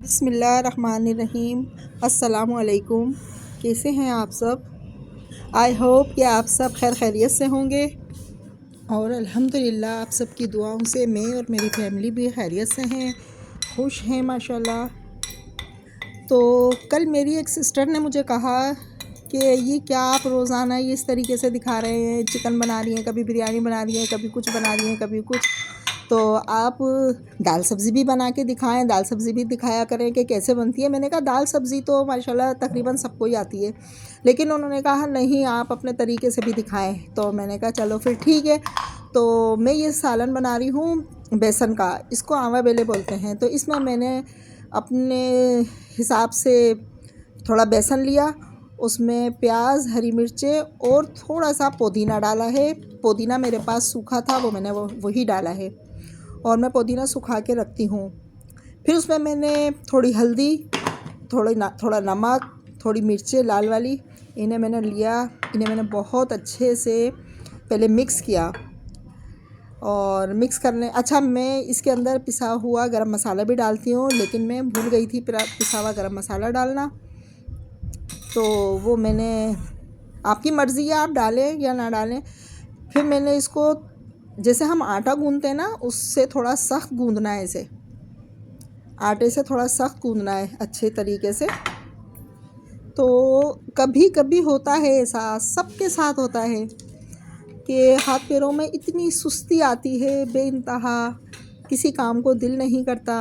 बिस्मिल्लाहिर्रहमानिर्रहीम। अस्सलामुअलैकुम। कैसे हैं आप सब? आई होप कि आप सब खैर खैरियत से होंगे और अल्हम्दुलिल्लाह आप सबकी दुआओं से मैं और मेरी फैमिली भी खैरियत से हैं, खुश हैं माशाल्लाह। तो कल मेरी एक सिस्टर ने मुझे कहा कि ये क्या आप रोज़ाना ये इस तरीके से दिखा रहे हैं, चिकन बना रही हैं, कभी बिरयानी बना रही हैं, कभी कुछ बना रही हैं, कभी कुछ। तो आप दाल सब्ज़ी भी बना के दिखाएं, दाल सब्ज़ी भी दिखाया करें कि कैसे बनती है। मैंने कहा दाल सब्ज़ी तो माशाल्लाह तकरीबन सबको ही आती है, लेकिन उन्होंने कहा नहीं आप अपने तरीके से भी दिखाएं। तो मैंने कहा चलो फिर ठीक है। तो मैं ये सालन बना रही हूँ बेसन का, इसको आवा बेले बोलते हैं। तो इसमें मैंने अपने हिसाब से थोड़ा बेसन लिया, उसमें प्याज, हरी मिर्चें और थोड़ा सा पुदीना डाला है। पुदीना मेरे पास सूखा था, वो मैंने वही डाला है और मैं पुदीना सुखा के रखती हूँ। फिर उसमें मैंने थोड़ी हल्दी, थोड़ा नमक, थोड़ी मिर्चें लाल वाली, इन्हें मैंने लिया। इन्हें मैंने बहुत अच्छे से पहले मिक्स किया और मिक्स करने मैं इसके अंदर पिसा हुआ गरम मसाला भी डालती हूँ, लेकिन मैं भूल गई थी पिसा हुआ गरम मसाला डालना। तो वो मैंने, आपकी मर्ज़ी है आप डालें या ना डालें। फिर मैंने इसको जैसे हम आटा गूंदते हैं ना, उससे थोड़ा सख्त गूंदना है, इसे आटे से थोड़ा सख्त गूंदना है अच्छे तरीके से। तो कभी कभी होता है ऐसा, सबके साथ होता है कि हाथ पैरों में इतनी सुस्ती आती है बेइंतहा, किसी काम को दिल नहीं करता।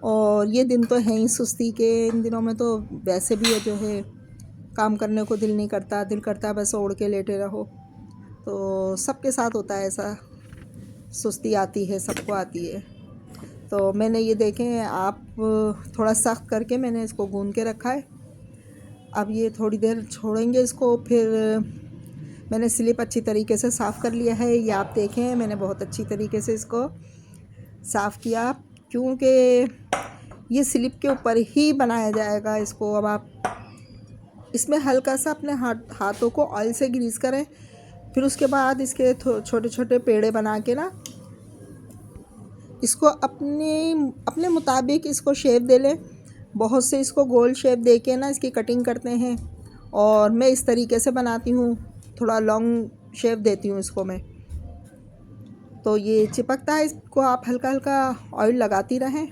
और ये दिन तो हैं ही सुस्ती के, इन दिनों में तो वैसे भी जो है काम करने को दिल नहीं करता, दिल करता बस ओढ़ के लेटे रहो। तो सबके साथ होता है ऐसा, सुस्ती आती है, सबको आती है। तो मैंने ये देखें आप थोड़ा सख्त करके मैंने इसको गूंद के रखा है। अब ये थोड़ी देर छोड़ेंगे इसको। फिर मैंने स्लिप अच्छी तरीके से साफ़ कर लिया है, ये आप देखें मैंने बहुत अच्छी तरीके से इसको साफ़ किया, क्योंकि ये स्लिप के ऊपर ही बनाया जाएगा इसको। अब आप इसमें हल्का सा अपने हाथों को ऑयल से ग्रीस करें। फिर उसके बाद इसके छोटे छोटे पेड़े बना के ना, इसको अपने मुताबिक इसको शेप दे लें। बहुत से इसको गोल शेप दे के ना इसकी कटिंग करते हैं, और मैं इस तरीके से बनाती हूँ, थोड़ा लॉन्ग शेप देती हूँ इसको मैं। तो ये चिपकता है, इसको आप हल्का हल्का ऑयल लगाती रहें।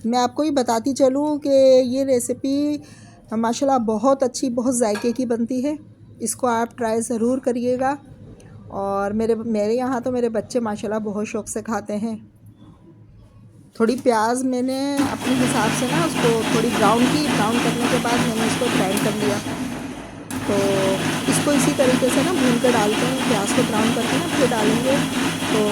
मैं आपको ये बताती चलूँ कि ये रेसिपी माशाल्लाह बहुत अच्छी, बहुत जायके की बनती है। इसको आप ट्राई ज़रूर करिएगा। और मेरे यहाँ तो मेरे बच्चे माशाल्लाह बहुत शौक़ से खाते हैं। थोड़ी प्याज मैंने अपने हिसाब से ना उसको थोड़ी ब्राउन करने के बाद मैंने इसको ग्राइंड कर लिया। तो इसको इसी तरीके से ना भून के डालते हैं, प्याज को ब्राउन करके ना फिर डालेंगे। तो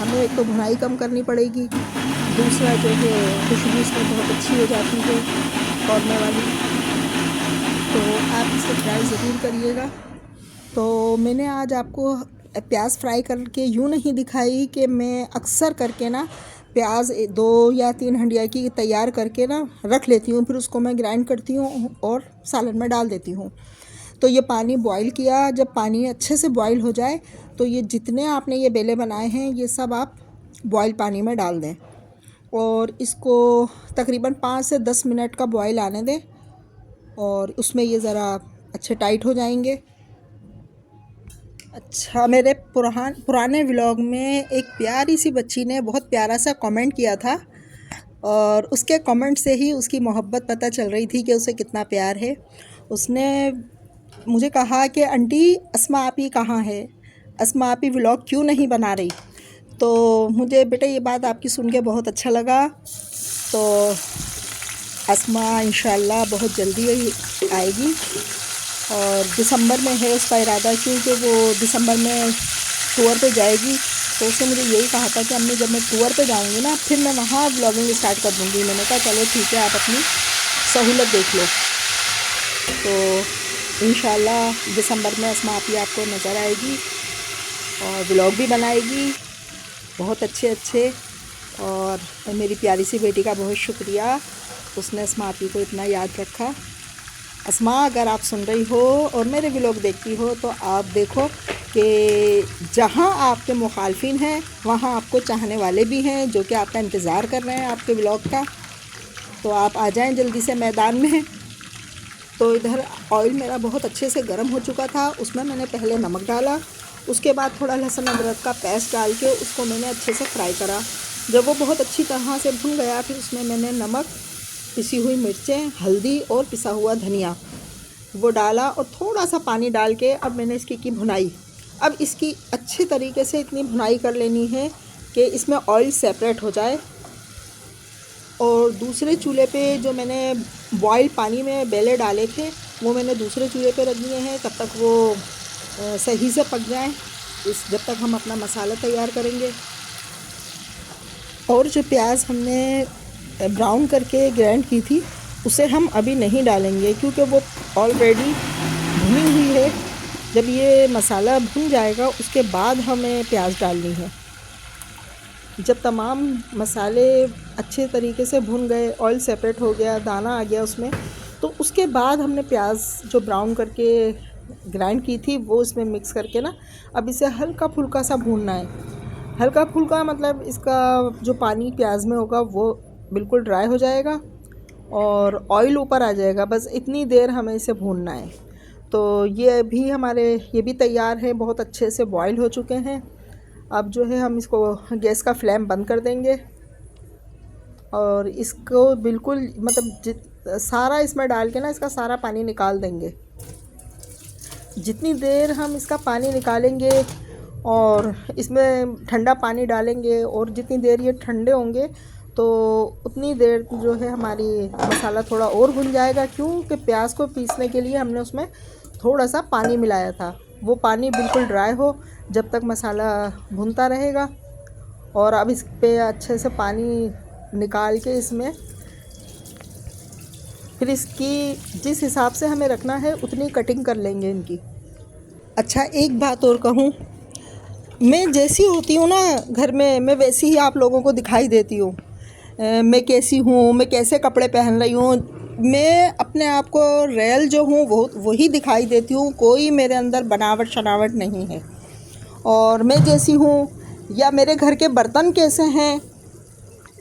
हमें एक तो भुनाई कम करनी पड़ेगी, दूसरा जो है खुशबू इसमें बहुत अच्छी हो जाती है कौरमे वाली। तो आप इसे ट्राई ज़रूर करिएगा। तो मैंने आज आपको प्याज फ्राई करके यूँ नहीं दिखाई कि मैं अक्सर करके ना प्याज 2 या 3 हंडिया की तैयार करके ना रख लेती हूँ, फिर उसको मैं ग्राइंड करती हूँ और सालन में डाल देती हूँ। तो ये पानी बॉईल किया, जब पानी अच्छे से बॉईल हो जाए तो ये जितने आपने ये बेले बनाए हैं ये सब आप बॉईल पानी में डाल दें और इसको तकरीबन 5 से 10 मिनट का बॉईल आने दें, और उसमें ये ज़रा अच्छे टाइट हो जाएंगे। अच्छा, मेरे पुराने व्लॉग में एक प्यारी सी बच्ची ने बहुत प्यारा सा कमेंट किया था, और उसके कमेंट से ही उसकी मोहब्बत पता चल रही थी कि उसे कितना प्यार है। उसने मुझे कहा कि आंटी अस्मा आपी कहाँ है, अस्मा आपी व्लॉग क्यों नहीं बना रही। तो मुझे बेटा ये बात आपकी सुन के बहुत अच्छा लगा। तो अस्मा इंशाल्लाह बहुत जल्दी आएगी, और दिसंबर में है उसका इरादा, क्योंकि वो दिसंबर में टूर पे जाएगी। तो उसने मुझे यही कहा था कि अम्मी जब मैं टूर पे जाऊंगी ना फिर मैं वहाँ ब्लॉगिंग स्टार्ट कर दूँगी। मैंने कहा चलो ठीक है, आप अपनी सहूलत देख लो। तो इंशाल्लाह दिसंबर में अस्मा आपी आपको नज़र आएगी और ब्लॉग भी बनाएगी बहुत अच्छे अच्छे। और मेरी प्यारी सी बेटी का बहुत शुक्रिया, उसने अस्मा आपी को इतना याद रखा। अस्मा, अगर आप सुन रही हो और मेरे व्लॉग देखती हो तो आप देखो कि जहाँ आपके मुखालफिन हैं वहाँ आपको चाहने वाले भी हैं जो कि आपका इंतज़ार कर रहे हैं आपके व्लॉग का। तो आप आ जाएं जल्दी से मैदान में। तो इधर ऑयल मेरा बहुत अच्छे से गर्म हो चुका था, उसमें मैंने पहले नमक डाला, उसके बाद थोड़ा लहसुन अदरक का पेस्ट डाल के उसको मैंने अच्छे से फ्राई करा। जब वो बहुत अच्छी तरह से भुन गया, फिर उसमें मैंने नमक, पिसी हुई मिर्चें, हल्दी और पिसा हुआ धनिया वो डाला और थोड़ा सा पानी डाल के अब मैंने इसकी की भुनाई। अब इसकी अच्छे तरीके से इतनी भुनाई कर लेनी है कि इसमें ऑयल सेपरेट हो जाए। और दूसरे चूल्हे पे जो मैंने बॉयल पानी में बेले डाले थे वो मैंने दूसरे चूल्हे पे रख दिए हैं, तब तक वो सही से पक जाएं, जब तक हम अपना मसाला तैयार करेंगे। और जो प्याज हमने ब्राउन करके ग्राइंड की थी उसे हम अभी नहीं डालेंगे, क्योंकि वो ऑलरेडी भुनी हुई है। जब ये मसाला भुन जाएगा उसके बाद हमें प्याज डालनी है। जब तमाम मसाले अच्छे तरीके से भुन गए, ऑयल सेपरेट हो गया, दाना आ गया उसमें, तो उसके बाद हमने प्याज जो ब्राउन करके ग्राइंड की थी वो इसमें मिक्स करके ना अब इसे हल्का फुल्का सा भूनना है। हल्का फुल्का मतलब इसका जो पानी प्याज में होगा वो बिल्कुल ड्राई हो जाएगा और ऑयल ऊपर आ जाएगा। बस इतनी देर हमें इसे भूनना है। तो ये भी तैयार है, बहुत अच्छे से बॉईल हो चुके हैं। अब जो है हम इसको गैस का फ्लेम बंद कर देंगे और इसको बिल्कुल मतलब सारा इसमें डाल के ना इसका सारा पानी निकाल देंगे। जितनी देर हम इसका पानी निकालेंगे और इसमें ठंडा पानी डालेंगे और जितनी देर ये ठंडे होंगे तो उतनी देर जो है हमारी मसाला थोड़ा और भुन जाएगा, क्योंकि प्याज को पीसने के लिए हमने उसमें थोड़ा सा पानी मिलाया था। वो पानी बिल्कुल ड्राई हो जब तक मसाला भुनता रहेगा। और अब इस पे अच्छे से पानी निकाल के इसमें फिर इसकी जिस हिसाब से हमें रखना है उतनी कटिंग कर लेंगे इनकी। अच्छा, एक बात और कहूँ, मैं जैसी होती हूँ ना घर में, मैं वैसी ही आप लोगों को दिखाई देती हूँ। मैं कैसी हूँ, मैं कैसे कपड़े पहन रही हूँ, मैं अपने आप को रियल जो हूँ वो वही दिखाई देती हूँ। कोई मेरे अंदर बनावट शनावट नहीं है। और मैं जैसी हूँ या मेरे घर के बर्तन कैसे हैं,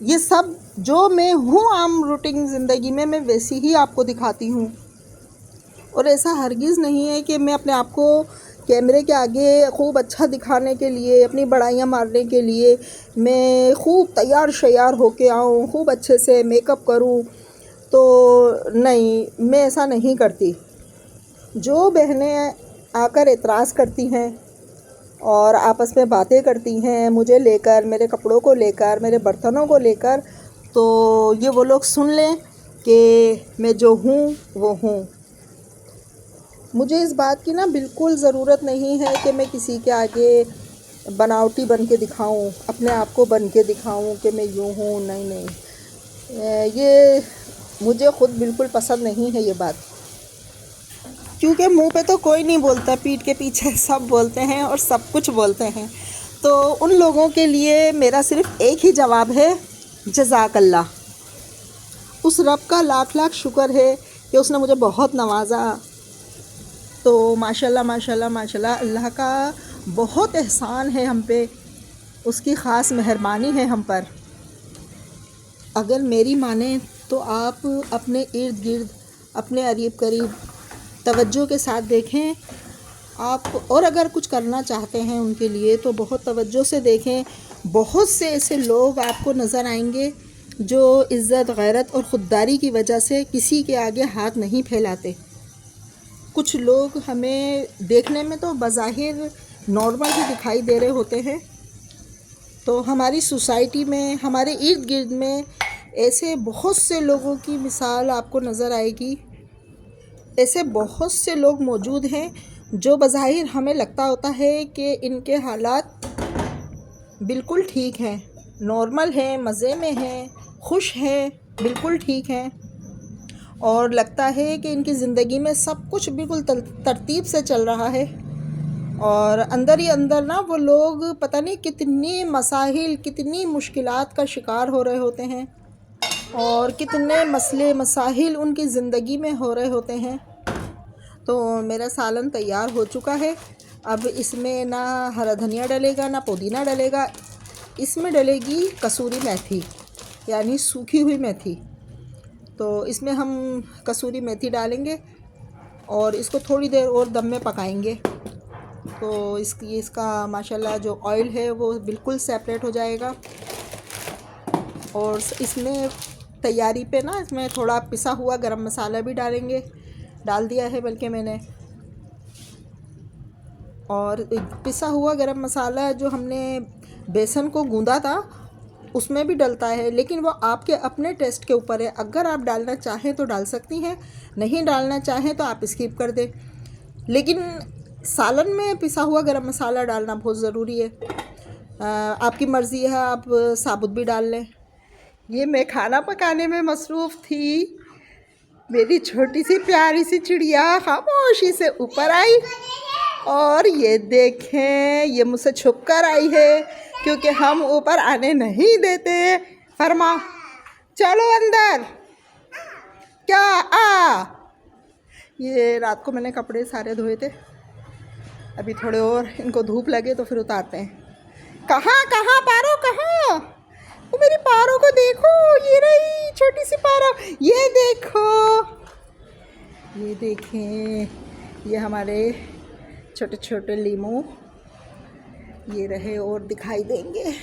ये सब जो मैं हूँ आम रूटीन ज़िंदगी में, मैं वैसी ही आपको दिखाती हूँ। और ऐसा हरगिज़ नहीं है कि मैं अपने आप को कैमरे के आगे खूब अच्छा दिखाने के लिए, अपनी बड़ाइयाँ मारने के लिए मैं खूब तैयार शैयार होके आऊँ, खूब अच्छे से मेकअप करूँ, तो नहीं, मैं ऐसा नहीं करती। जो बहनें आकर एतराज़ करती हैं और आपस में बातें करती हैं मुझे लेकर, मेरे कपड़ों को लेकर, मेरे बर्तनों को लेकर, तो ये वो लोग सुन लें कि मैं जो हूँ वो हूँ। मुझे इस बात की ना बिल्कुल ज़रूरत नहीं है कि मैं किसी के आगे बनावटी बन के दिखाऊं, अपने आप को बन के दिखाऊं कि मैं यूँ हूँ। नहीं नहीं, ये मुझे ख़ुद बिल्कुल पसंद नहीं है ये बात। क्योंकि मुंह पे तो कोई नहीं बोलता, पीठ के पीछे सब बोलते हैं और सब कुछ बोलते हैं। तो उन लोगों के लिए मेरा सिर्फ़ एक ही जवाब है, जज़ाकल्लाह। उस रब का लाख लाख शुक्र है कि उसने मुझे बहुत नवाजा। तो माशाल्लाह माशाल्लाह माशाल्लाह, अल्लाह का बहुत एहसान है हम पे, उसकी ख़ास मेहरबानी है हम पर। अगर मेरी माने तो आप अपने इर्द गिर्द, अपने अरीब करीब तवज्जो के साथ देखें आप, और अगर कुछ करना चाहते हैं उनके लिए तो बहुत तवज्जो से देखें। बहुत से ऐसे लोग आपको नज़र आएंगे जो इज़्ज़त, गैरत और ख़ुददारी की वजह से किसी के आगे हाथ नहीं फैलाते। कुछ लोग हमें देखने में तो बज़ाहिर नॉर्मल ही दिखाई दे रहे होते हैं। तो हमारी सोसाइटी में, हमारे इर्द गिर्द में ऐसे बहुत से लोगों की मिसाल आपको नज़र आएगी। ऐसे बहुत से लोग मौजूद हैं जो बज़ाहिर हमें लगता होता है कि इनके हालात बिल्कुल ठीक हैं, नॉर्मल हैं, मज़े में हैं, खुश हैं, बिल्कुल ठीक हैं, और लगता है कि इनकी ज़िंदगी में सब कुछ बिल्कुल तरतीब से चल रहा है। और अंदर ही अंदर ना वो लोग पता नहीं कितनी मसाइल, कितनी मुश्किलात का शिकार हो रहे होते हैं और कितने मसले मसाइल उनकी ज़िंदगी में हो रहे होते हैं। तो मेरा सालन तैयार हो चुका है। अब इसमें ना हरा धनिया डलेगा, ना पुदीना डलेगा, इसमें डलेगी कसूरी मेथी, यानी सूखी हुई मेथी। तो इसमें हम कसूरी मेथी डालेंगे और इसको थोड़ी देर और दम में पकाएंगे। तो इसका माशाल्लाह जो ऑयल है वो बिल्कुल सेपरेट हो जाएगा। और इसमें तैयारी पे ना इसमें थोड़ा पिसा हुआ गरम मसाला भी डाल दिया है बल्कि मैंने। और पिसा हुआ गरम मसाला जो हमने बेसन को गूंदा था उसमें भी डलता है, लेकिन वो आपके अपने टेस्ट के ऊपर है। अगर आप डालना चाहें तो डाल सकती हैं, नहीं डालना चाहें तो आप स्किप कर दें। लेकिन सालन में पिसा हुआ गरम मसाला डालना बहुत ज़रूरी है। आपकी मर्ज़ी है, आप साबुत भी डाल लें। ये मैं खाना पकाने में मसरूफ़ थी। मेरी छोटी सी प्यारी सी चिड़िया खामोशी से ऊपर आई और ये देखें, ये मुझसे छुप कर आई है क्योंकि हम ऊपर आने नहीं देते। फरमा चलो अंदर, क्या आ। ये रात को मैंने कपड़े सारे धोए थे, अभी थोड़े और इनको धूप लगे तो फिर उतारते हैं। कहाँ कहाँ पारो, कहाँ? वो मेरी पारो को देखो, ये रही छोटी सी पारो। ये देखो, ये देखें, ये हमारे छोटे छोटे लीमू, ये रहे और दिखाई देंगे,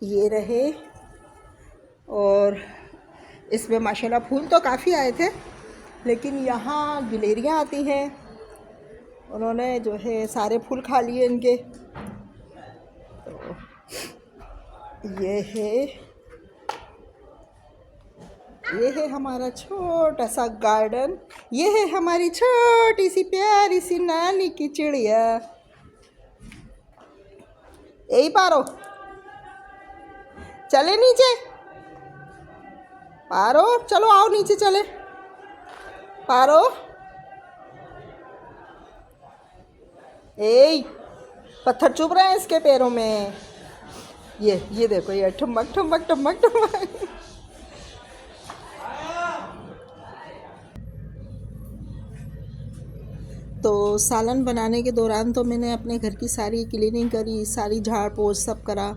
ये रहे। और इसमें माशाल्लाह फूल तो काफ़ी आए थे, लेकिन यहाँ गिलेरियाँ आती हैं, उन्होंने जो है सारे फूल खा लिए इनके। तो ये है हमारा छोटा सा गार्डन। ये है हमारी छोटी सी प्यारी सी नानी की चिड़िया। यही पारो, चले नीचे। पारो चलो, आओ नीचे चले। पारो, ए पत्थर चुभ रहे हैं इसके पैरों में। ये देखो, ये ठुमक ठुमक ठुमक ठुमक। तो सालन बनाने के दौरान तो मैंने अपने घर की सारी क्लीनिंग करी, सारी झाड़ पोछ सब करा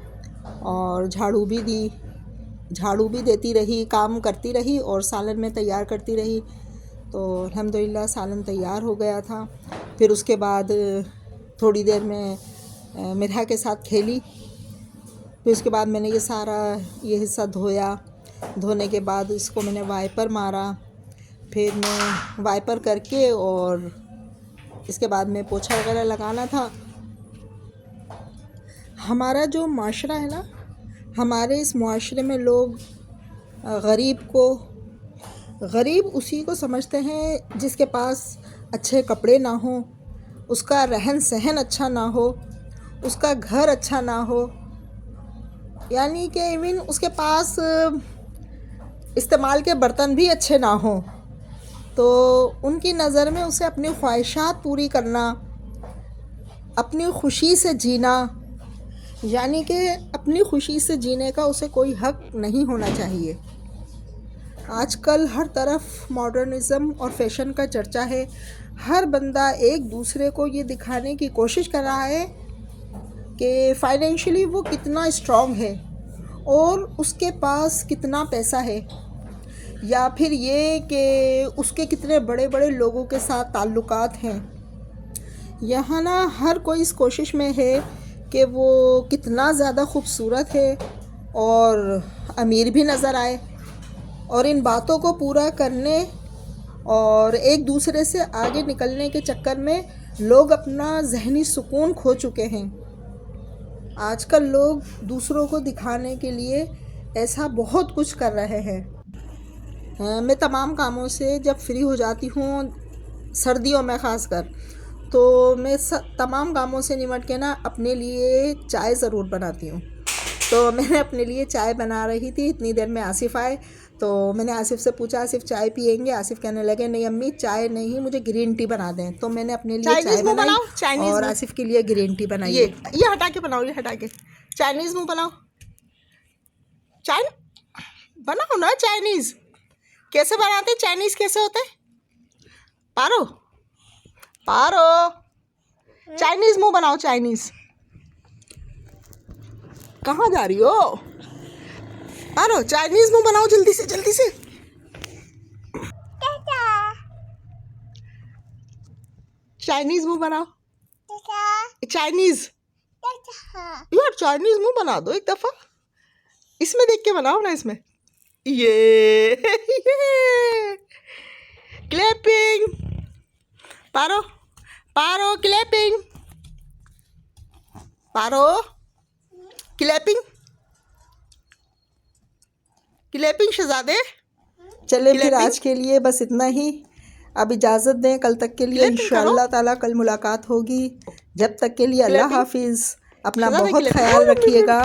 और झाड़ू भी देती रही, काम करती रही और सालन में तैयार करती रही। तो अल्हम्दुलिल्लाह सालन तैयार हो गया था। फिर उसके बाद थोड़ी देर में मिर्हा के साथ खेली। फिर उसके बाद मैंने ये हिस्सा धोया। धोने के बाद इसको मैंने वाइपर मारा। फिर मैं वाइपर करके और इसके बाद में पोछा वगैरह लगाना था। हमारा जो माशरा है ना, हमारे इस माशरे में लोग गरीब उसी को समझते हैं जिसके पास अच्छे कपड़े ना हो, उसका रहन सहन अच्छा ना हो, उसका घर अच्छा ना हो, यानी कि इवन उसके पास इस्तेमाल के बर्तन भी अच्छे ना हो। तो उनकी नज़र में उसे अपनी ख्वाहिशात पूरी करना, अपनी खुशी से जीना, यानी कि अपनी खुशी से जीने का उसे कोई हक नहीं होना चाहिए। आजकल हर तरफ मॉडर्निज़म और फैशन का चर्चा है। हर बंदा एक दूसरे को ये दिखाने की कोशिश कर रहा है कि फाइनेंशियली वो कितना स्ट्रॉन्ग है और उसके पास कितना पैसा है, या फिर ये कि उसके कितने बड़े बड़े लोगों के साथ ताल्लुकात हैं। यहाँ ना हर कोई इस कोशिश में है कि वो कितना ज़्यादा खूबसूरत है और अमीर भी नज़र आए। और इन बातों को पूरा करने और एक दूसरे से आगे निकलने के चक्कर में लोग अपना ज़हनी सुकून खो चुके हैं। आजकल लोग दूसरों को दिखाने के लिए ऐसा बहुत कुछ कर रहे हैं। मैं तमाम कामों से जब फ्री हो जाती हूँ, सर्दियों में ख़ासकर, तो मैं तमाम कामों से निमट के ना अपने लिए चाय ज़रूर बनाती हूँ। तो मैंने अपने लिए चाय बना रही थी, इतनी देर में आसिफ़ आए। तो मैंने आसिफ़ से पूछा, आसिफ़ चाय पियेंगे? आसिफ़ कहने लगे नहीं अम्मी चाय नहीं, मुझे ग्रीन टी बना दें। तो मैंने अपने लिए चाय बनाई और आसिफ़ के लिए ग्रीन टी बनाई। ये हटा के बनाओ, ये हटा के चाइनीज़ मुँह बनाओ, बनाओ ना चाइनीज़। कैसे बनाते चाइनीज़, कैसे होते? पारो चाइनीज़ मुँह बनाओ, चाइनीज़। कहाँ जा रही हो? पारो चाइनीज़ मुँह बनाओ, जल्दी से चाइनीज मुंह बनाओ, चाइनीज यार, चाइनीज मुंह बना दो एक दफा। इसमें देख के बनाओ ना, इसमें ये क्लैपिंग, पारो पारो क्लैपिंग, पारो क्लैपिंग, क्लैपिंग शहजादे। चले फिर आज के लिए बस इतना ही, अब इजाज़त दें, कल तक के लिए इंशाअल्लाह ताला कल मुलाकात होगी। जब तक के लिए अल्लाह हाफिज़, अपना बहुत ख्याल रखिएगा।